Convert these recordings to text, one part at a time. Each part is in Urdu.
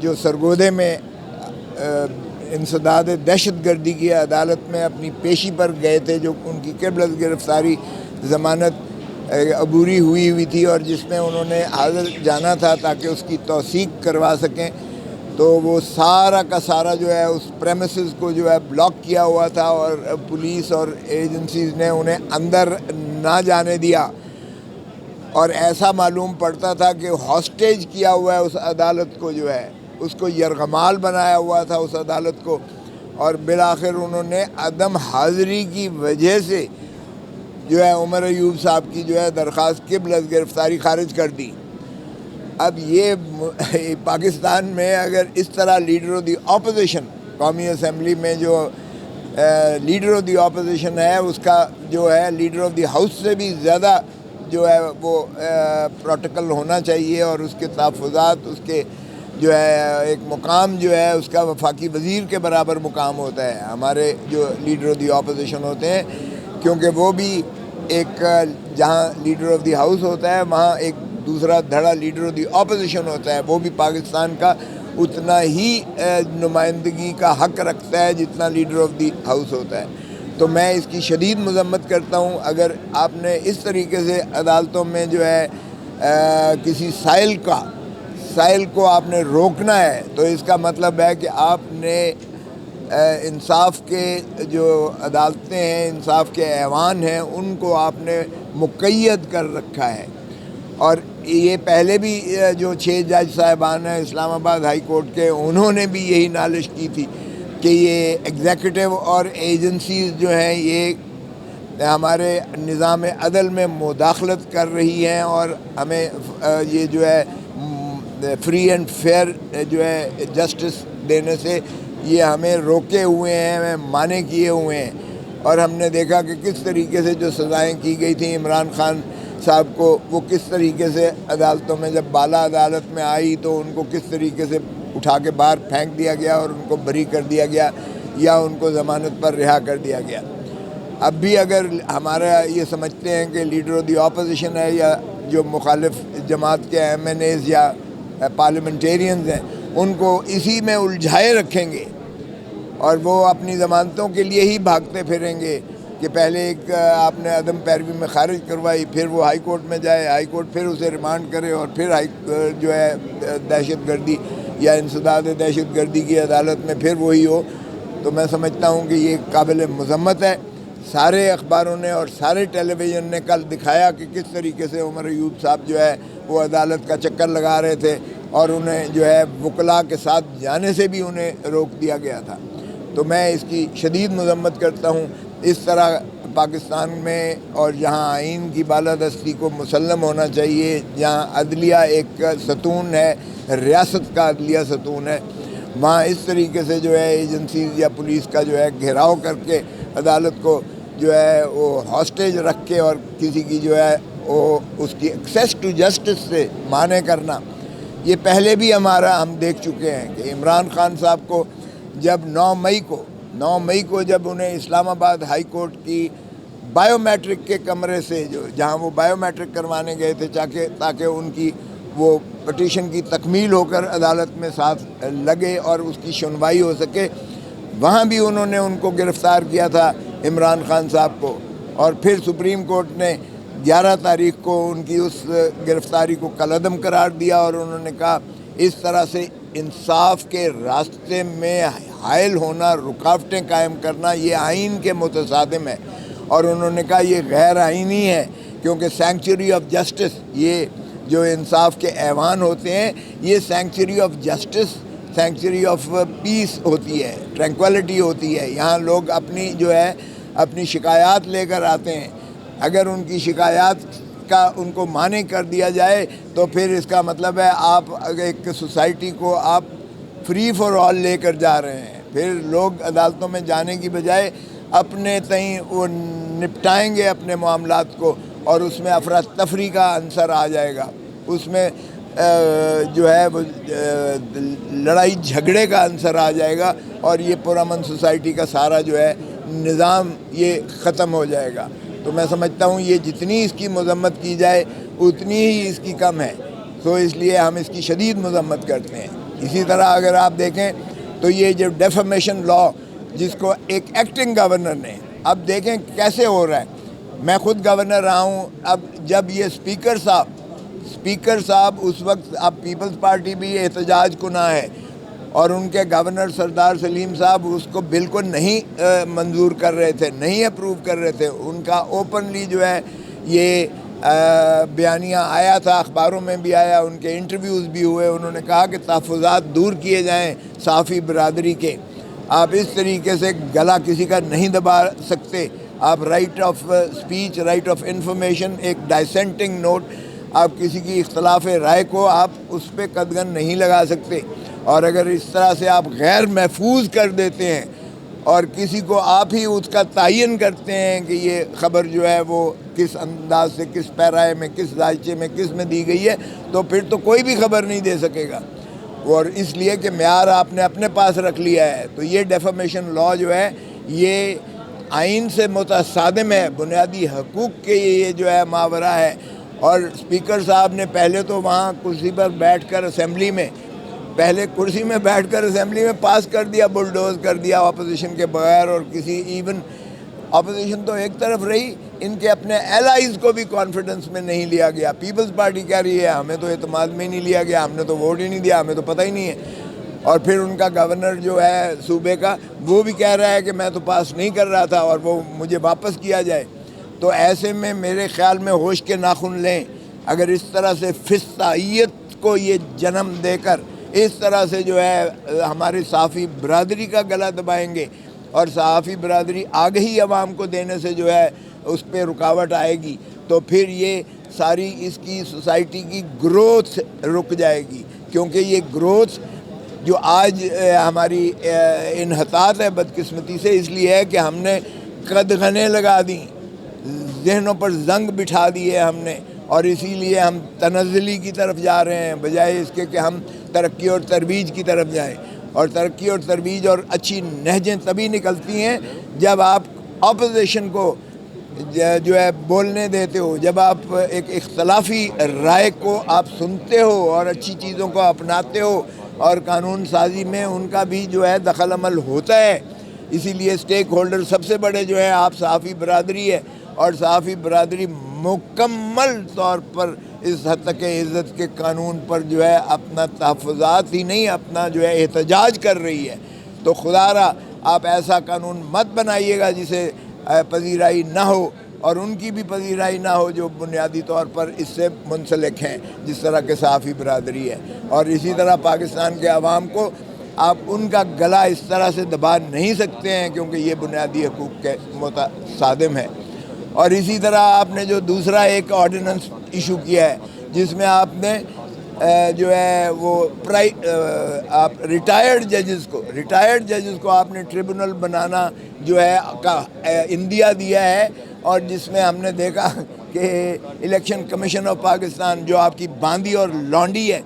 جو سرگودے میں انسداد دہشت گردی کی عدالت میں اپنی پیشی پر گئے تھے، جو ان کی قبل از گرفتاری ضمانت عبوری ہوئی تھی اور جس میں انہوں نے حاضر جانا تھا تاکہ اس کی توثیق کروا سکیں، تو وہ سارا کا سارا جو ہے اس پریمیسز کو جو ہے بلاک کیا ہوا تھا اور پولیس اور ایجنسیز نے انہیں اندر نہ جانے دیا، اور ایسا معلوم پڑتا تھا کہ ہاسٹیج کیا ہوا ہے اس عدالت کو، جو ہے اس کو یرغمال بنایا ہوا تھا اس عدالت کو، اور بالآخر انہوں نے عدم حاضری کی وجہ سے جو ہے عمر ایوب صاحب کی جو ہے درخواست قبل از گرفتاری خارج کر دی۔ اب یہ پاکستان میں اگر اس طرح لیڈر آف دی اپوزیشن، قومی اسمبلی میں جو لیڈر آف دی اپوزیشن ہے، اس کا جو ہے لیڈر آف دی ہاؤس سے بھی زیادہ جو ہے وہ پروٹوکول ہونا چاہیے، اور اس کے تحفظات، اس کے جو ہے ایک مقام جو ہے اس کا وفاقی وزیر کے برابر مقام ہوتا ہے ہمارے جو لیڈر آف دی اپوزیشن ہوتے ہیں، کیونکہ وہ بھی ایک جہاں لیڈر آف دی ہاؤس ہوتا ہے وہاں ایک دوسرا دھڑا لیڈر آف دی اپوزیشن ہوتا ہے، وہ بھی پاکستان کا اتنا ہی نمائندگی کا حق رکھتا ہے جتنا لیڈر آف دی ہاؤس ہوتا ہے۔ تو میں اس کی شدید مذمت کرتا ہوں۔ اگر آپ نے اس طریقے سے عدالتوں میں جو ہے کسی سائل کو آپ نے روکنا ہے، تو اس کا مطلب ہے کہ آپ نے انصاف کے جو عدالتیں ہیں، انصاف کے ایوان ہیں، ان کو آپ نے مقید کر رکھا ہے۔ اور یہ پہلے بھی جو 6 جج صاحبان ہیں اسلام آباد ہائی کورٹ کے، انہوں نے بھی یہی نالش کی تھی کہ یہ ایگزیکٹو اور ایجنسیز جو ہیں یہ ہمارے نظام عدل میں مداخلت کر رہی ہیں، اور ہمیں یہ جو ہے فری اینڈ فیئر جو ہے جسٹس دینے سے یہ ہمیں روکے ہوئے ہیں، ہمیں مانے کیے ہوئے ہیں۔ اور ہم نے دیکھا کہ کس طریقے سے جو سزائیں کی گئی تھیں عمران خان صاحب کو، وہ کس طریقے سے عدالتوں میں جب بالا عدالت میں آئی تو ان کو کس طریقے سے اٹھا کے باہر پھینک دیا گیا اور ان کو بری کر دیا گیا یا ان کو ضمانت پر رہا کر دیا گیا۔ اب بھی اگر ہمارا یہ سمجھتے ہیں کہ لیڈر آف دی اپوزیشن ہے یا جو مخالف جماعت کے ایم این ایز یا پارلیمنٹیرینز ہیں، ان کو اسی میں الجھائے رکھیں گے اور وہ اپنی ضمانتوں کے لیے ہی بھاگتے پھریں گے کہ پہلے ایک آپ نے عدم پیروی میں خارج کروائی، پھر وہ ہائی کورٹ میں جائے، ہائی کورٹ پھر اسے ریمانڈ کرے، اور پھر جو ہے دہشت گردی یا انسداد دہشت گردی کی عدالت میں پھر وہی ہو۔ تو میں سمجھتا ہوں کہ یہ قابل مذمت ہے۔ سارے اخباروں نے اور سارے ٹیلی ویژن نے کل دکھایا کہ کس طریقے سے عمر ایوب صاحب جو ہے وہ عدالت کا چکر لگا رہے تھے، اور انہیں جو ہے وکلاء کے ساتھ جانے سے بھی انہیں روک دیا گیا تھا۔ تو میں اس کی شدید مذمت کرتا ہوں۔ اس طرح پاکستان میں اور جہاں آئین کی بالادستی کو مسلم ہونا چاہیے، جہاں عدلیہ ایک ستون ہے، ریاست کا عدلیہ ستون ہے، وہاں اس طریقے سے جو ہے ایجنسیز یا پولیس کا جو ہے گھیراؤ کر کے عدالت کو جو ہے وہ ہاسٹیج رکھ کے اور کسی کی جو ہے وہ اس کی ایکسیس ٹو جسٹس سے مانع کرنا، یہ پہلے بھی ہم دیکھ چکے ہیں کہ عمران خان صاحب کو جب 9 مئی کو جب انہیں اسلام آباد ہائی کورٹ کی بائیو میٹرک کے کمرے سے جہاں وہ بائیو میٹرک کروانے گئے تھے تاکہ ان کی وہ پٹیشن کی تکمیل ہو کر عدالت میں ساتھ لگے اور اس کی سنوائی ہو سکے، وہاں بھی انہوں نے ان کو گرفتار کیا تھا عمران خان صاحب کو، اور پھر سپریم کورٹ نے 11 تاریخ کو ان کی اس گرفتاری کو کالعدم قرار دیا، اور انہوں نے کہا اس طرح سے انصاف کے راستے میں حائل ہونا، رکاوٹیں قائم کرنا، یہ آئین کے متصادم ہے، اور انہوں نے کہا یہ غیر آئینی ہے، کیونکہ سینکچری آف جسٹس، یہ جو انصاف کے ایوان ہوتے ہیں، یہ sanctuary of justice, sanctuary of peace ہوتی ہے، ٹرینکویلٹی ہوتی ہے۔ یہاں لوگ اپنی شکایات لے کر آتے ہیں، اگر ان کی شکایات کا ان کو مانع کر دیا جائے تو پھر اس کا مطلب ہے آپ ایک سوسائٹی کو آپ فری فار آل لے کر جا رہے ہیں۔ پھر لوگ عدالتوں میں جانے کی بجائے اپنے تئیں وہ نپٹائیں گے اپنے معاملات کو، اور اس میں افراتفری کا عنصر آ جائے گا، اس میں جو ہے وہ لڑائی جھگڑے کا عنصر آ جائے گا، اور یہ پرامن سوسائٹی کا سارا جو ہے نظام یہ ختم ہو جائے گا۔ تو میں سمجھتا ہوں یہ جتنی اس کی مذمت کی جائے اتنی ہی اس کی کم ہے، تو اس لیے ہم اس کی شدید مذمت کرتے ہیں۔ اسی طرح اگر آپ دیکھیں تو یہ جو ڈیفیمیشن لا جس کو ایک ایکٹنگ گورنر نے، اب دیکھیں کیسے ہو رہا ہے، میں خود گورنر رہا ہوں، اب جب یہ اسپیکر صاحب اس وقت، اب پیپلز پارٹی بھی احتجاج کناں ہے اور ان کے گورنر سردار سلیم صاحب اس کو بالکل نہیں منظور کر رہے تھے، نہیں اپروو کر رہے تھے، ان کا اوپنلی جو ہے یہ بیانیہ آیا تھا، اخباروں میں بھی آیا، ان کے انٹرویوز بھی ہوئے، انہوں نے کہا کہ تحفظات دور کیے جائیں صحافی برادری کے، آپ اس طریقے سے گلا کسی کا نہیں دبا سکتے، آپ right of speech, right of information, ایک ڈائسینٹنگ نوٹ، آپ کسی کی اختلاف رائے کو آپ اس پہ قدغن نہیں لگا سکتے، اور اگر اس طرح سے آپ غیر محفوظ کر دیتے ہیں اور کسی کو آپ ہی اس کا تعین کرتے ہیں کہ یہ خبر جو ہے وہ کس انداز سے، کس پیرائے میں، کس دائچے میں، کس میں دی گئی ہے، تو پھر تو کوئی بھی خبر نہیں دے سکے گا، اور اس لیے کہ معیار آپ نے اپنے پاس رکھ لیا ہے۔ تو یہ ڈیفیمیشن لا جو ہے یہ آئین سے متصادم ہے، بنیادی حقوق کے یہ جو ہے ماورا ہے، اور اسپیکر صاحب نے پہلے تو وہاں کرسی پر بیٹھ کر اسمبلی میں پاس کر دیا، بلڈوز کر دیا اپوزیشن کے بغیر، اور کسی ایون اپوزیشن تو ایک طرف رہی، ان کے اپنے ایلائز کو بھی کانفیڈنس میں نہیں لیا گیا۔ پیپلز پارٹی کہہ رہی ہے ہمیں تو اعتماد میں نہیں لیا گیا، ہم نے تو ووٹ ہی نہیں دیا، ہمیں تو پتہ ہی نہیں ہے، اور پھر ان کا گورنر جو ہے صوبے کا وہ بھی کہہ رہا ہے کہ میں تو پاس نہیں کر رہا تھا اور وہ مجھے واپس کیا جائے۔ تو ایسے میں میرے خیال میں ہوش کے ناخن لیں، اگر اس طرح سے فسطائیت کو یہ جنم دے کر اس طرح سے جو ہے ہماری صحافی برادری کا گلا دبائیں گے، اور صحافی برادری آگہی عوام کو دینے سے جو ہے اس پہ رکاوٹ آئے گی، تو پھر یہ ساری اس کی سوسائٹی کی گروتھ رک جائے گی، کیونکہ یہ گروتھ جو آج ہماری انحطاط ہے بدقسمتی سے اس لیے ہے کہ ہم نے قدغنیں لگا دیں، ذہنوں پر زنگ بٹھا دیے ہم نے، اور اسی لیے ہم تنزلی کی طرف جا رہے ہیں بجائے اس کے کہ ہم ترقی اور ترویج کی طرف جائیں، اور ترقی اور ترویج اور اچھی نہجیں تبھی نکلتی ہیں جب آپ اپوزیشن کو جو ہے بولنے دیتے ہو، جب آپ ایک اختلافی رائے کو آپ سنتے ہو اور اچھی چیزوں کو اپناتے ہو، اور قانون سازی میں ان کا بھی جو ہے دخل عمل ہوتا ہے۔ اسی لیے اسٹیک ہولڈر سب سے بڑے جو ہے آپ صحافی برادری ہے، اور صحافی برادری مکمل طور پر اس حد تک عزت کے قانون پر جو ہے اپنا تحفظات ہی نہیں، اپنا جو ہے احتجاج کر رہی ہے۔ تو خدا را آپ ایسا قانون مت بنائیے گا جسے پذیرائی نہ ہو، اور ان کی بھی پذیرائی نہ ہو جو بنیادی طور پر اس سے منسلک ہیں، جس طرح کے صحافی برادری ہے۔ اور اسی طرح پاکستان کے عوام کو آپ ان کا گلا اس طرح سے دبا نہیں سکتے ہیں، کیونکہ یہ بنیادی حقوق کے متصادم ہے۔ اور اسی طرح آپ نے جو دوسرا ایک آرڈیننس ایشو کیا ہے جس میں آپ نے جو ہے وہ آپ ریٹائرڈ ججز کو آپ نے ٹریبونل بنانا جو ہے کا اندیا دیا ہے، اور جس میں ہم نے دیکھا کہ الیکشن کمیشن آف پاکستان جو آپ کی باندی اور لانڈی ہے،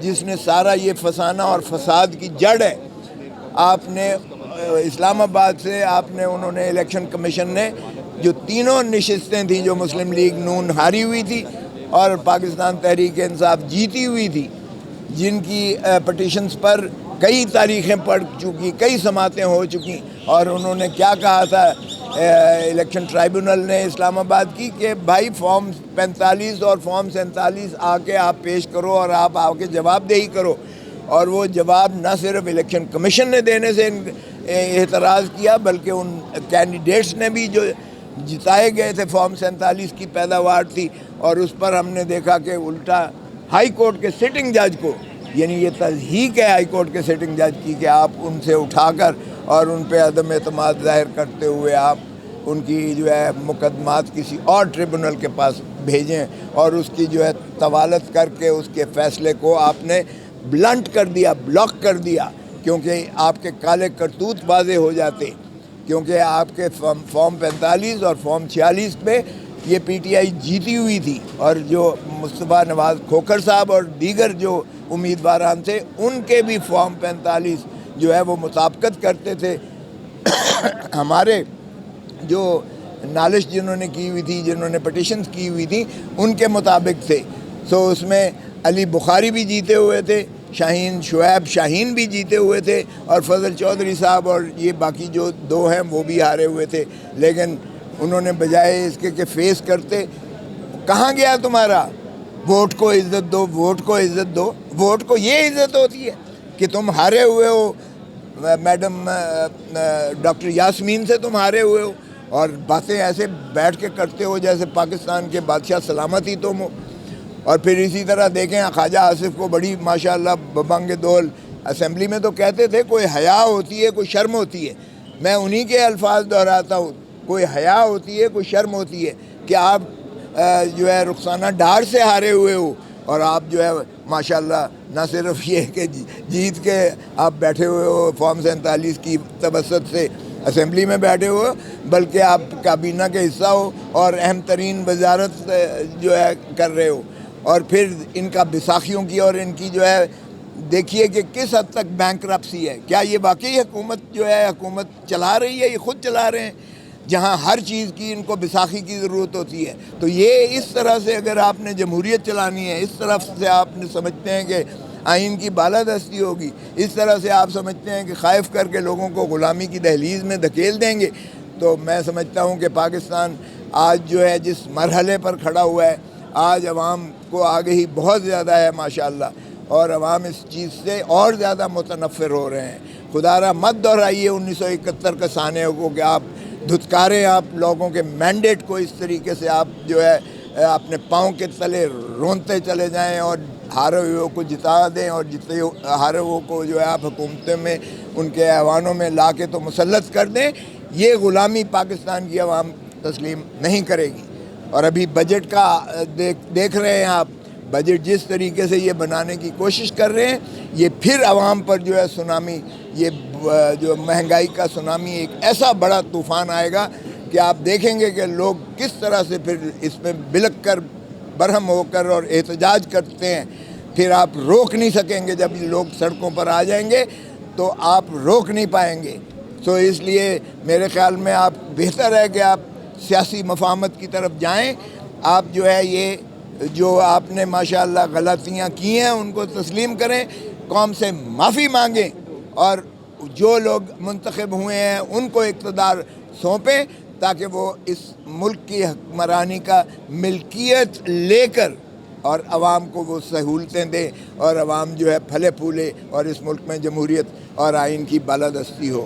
جس نے سارا یہ فسانہ اور فساد کی جڑ ہے، آپ نے اسلام آباد سے انہوں نے الیکشن کمیشن نے جو تینوں نشستیں تھیں جو مسلم لیگ نون ہاری ہوئی تھی اور پاکستان تحریک انصاف جیتی ہوئی تھی، جن کی پٹیشنز پر کئی تاریخیں پڑ چکی، کئی سماعتیں ہو چکی، اور انہوں نے کیا کہا تھا الیکشن ٹرائیبونل نے اسلام آباد کی کہ بھائی فارم 45 اور فارم 47 آ کے آپ پیش کرو اور آپ آ کے جواب دہی کرو، اور وہ جواب نہ صرف الیکشن کمیشن نے دینے سے اعتراض کیا بلکہ ان کینڈیڈیٹس نے بھی جو جتائے گئے تھے فارم 47 کی پیداوار تھی، اور اس پر ہم نے دیکھا کہ الٹا ہائی کورٹ کے سٹنگ جج کو، یعنی یہ تضحیق ہے ہائی کورٹ کے سٹنگ جج کی کہ آپ ان سے اٹھا کر اور ان پہ عدم اعتماد ظاہر کرتے ہوئے آپ ان کی جو ہے مقدمات کسی اور ٹریبونل کے پاس بھیجیں، اور اس کی جو ہے طوالت کر کے اس کے فیصلے کو آپ نے بلنٹ کر دیا، بلاک کر دیا، کیونکہ آپ کے کالے کرتوت واضح ہو جاتے، کیونکہ آپ کے فارم 45 اور فارم 46 پہ یہ پی ٹی آئی جیتی ہوئی تھی، اور جو مصطفیٰ نواز کھوکھر صاحب اور دیگر جو امیدواران تھے ان کے بھی فارم 45 جو ہے وہ مطابقت کرتے تھے ہمارے جو نالش جنہوں نے کی ہوئی تھی، جنہوں نے پٹیشنز کی ہوئی تھی ان کے مطابق تھے۔ سو اس میں علی بخاری بھی جیتے ہوئے تھے، شاہین شعیب شاہین بھی جیتے ہوئے تھے اور فضل چودھری صاحب اور یہ باقی جو دو ہیں وہ بھی ہارے ہوئے تھے، لیکن انہوں نے بجائے اس کے کہ فیس کرتے، کہاں گیا تمہارا ووٹ کو عزت دو، ووٹ کو عزت دو؟ ووٹ کو یہ عزت ہوتی ہے کہ تم ہارے ہوئے ہو، میڈم ڈاکٹر یاسمین سے تم ہارے ہوئے ہو اور باتیں ایسے بیٹھ کے کرتے ہو جیسے پاکستان کے بادشاہ سلامت ہی تم ہو۔ اور پھر اسی طرح دیکھیں خواجہ آصف کو بڑی ماشاءاللہ ببنگ دول اسمبلی میں تو کہتے تھے کوئی حیا ہوتی ہے کوئی شرم ہوتی ہے، میں انہی کے الفاظ دہراتا ہوں، کوئی حیا ہوتی ہے کوئی شرم ہوتی ہے کہ آپ جو ہے رخسانہ ڈار سے ہارے ہوئے ہو اور آپ جو ہے ماشاءاللہ نہ صرف یہ کہ جیت کے آپ بیٹھے ہوئے ہو فارم 47 کی توسط سے اسمبلی میں بیٹھے ہوئے ہو، بلکہ آپ کابینہ کے حصہ ہو اور اہم ترین وزارت جو ہے کر رہے ہو۔ اور پھر ان کا بیساکھیوں کی اور ان کی جو ہے دیکھیے کہ کس حد تک بینکرپسی ہے، کیا یہ واقعی حکومت جو ہے حکومت چلا رہی ہے؟ یہ خود چلا رہے ہیں، جہاں ہر چیز کی ان کو بیساکھی کی ضرورت ہوتی ہے۔ تو یہ اس طرح سے اگر آپ نے جمہوریت چلانی ہے، اس طرف سے آپ نے سمجھتے ہیں کہ آئین کی بالادستی ہوگی، اس طرح سے آپ سمجھتے ہیں کہ خائف کر کے لوگوں کو غلامی کی دہلیز میں دھکیل دیں گے، تو میں سمجھتا ہوں کہ پاکستان آج جو ہے جس مرحلے پر کھڑا ہوا ہے، آج عوام کو آگہی بہت زیادہ ہے ماشاءاللہ، اور عوام اس چیز سے اور زیادہ متنفر ہو رہے ہیں۔ خدا را مت دہرائیے 1971 کے سانحے کو کہ آپ دھتکاریں آپ لوگوں کے مینڈیٹ کو اس طریقے سے آپ جو ہے اپنے پاؤں کے تلے رونتے چلے جائیں اور ہارے ہوئے کو جتا دیں، اور جتنے ہارے ہوئے کو جو ہے آپ حکومتوں میں ان کے ایوانوں میں لا کے تو مسلط کر دیں۔ یہ غلامی پاکستان کی عوام تسلیم نہیں کرے گی۔ اور ابھی بجٹ کا دیکھ رہے ہیں آپ، بجٹ جس طریقے سے یہ بنانے کی کوشش کر رہے ہیں، یہ پھر عوام پر جو ہے سونامی، یہ جو مہنگائی کا سونامی ایک ایسا بڑا طوفان آئے گا کہ آپ دیکھیں گے کہ لوگ کس طرح سے پھر اس میں بلک کر برہم ہو کر اور احتجاج کرتے ہیں۔ پھر آپ روک نہیں سکیں گے، جب یہ لوگ سڑکوں پر آ جائیں گے تو آپ روک نہیں پائیں گے۔ تو اس لیے میرے خیال میں آپ بہتر ہے کہ آپ سیاسی مفاہمت کی طرف جائیں۔ آپ جو ہے یہ جو آپ نے ماشاءاللہ غلطیاں کی ہیں ان کو تسلیم کریں، قوم سے معافی مانگیں، اور جو لوگ منتخب ہوئے ہیں ان کو اقتدار سونپیں تاکہ وہ اس ملک کی حکمرانی کا ملکیت لے کر اور عوام کو وہ سہولتیں دیں اور عوام جو ہے پھلے پھولے اور اس ملک میں جمہوریت اور آئین کی بالادستی ہو۔